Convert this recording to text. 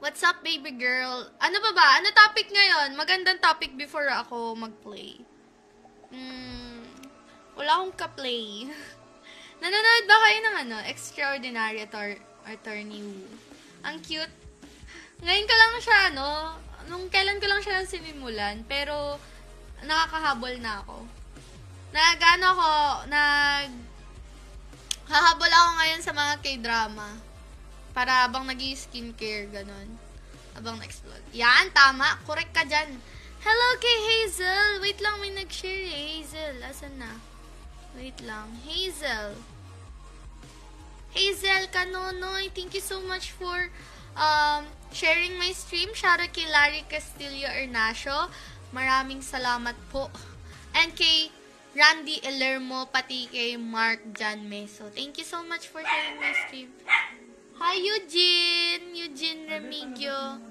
What's up, baby girl? Ano ba? Ano topic ngayon? Magandang topic before ako mag-play. Wala akong ka-play. Nanonood ba kayo ng Extraordinary Attorney Woo? Ang cute. Ngayon ko lang siya, nung kailan ko lang siya sinimulan, pero nakakahabol na ako. Hahabol ako ngayon sa mga K-drama. Para habang nag-skincare, ganun. Habang na-explode. Yan, tama. Correct ka dyan. Hello kay Hazel. Wait lang, may nag-share eh. Hazel, asan na? Wait lang. Hazel Kanonoy, thank you so much for sharing my stream. Shoutout kay Larry Castillo Ernacio. Maraming salamat po. And kay Randy Elermo, pati kay Mark Jan Meso. Thank you so much for sharing my stream. Hi, Eugene Remigio.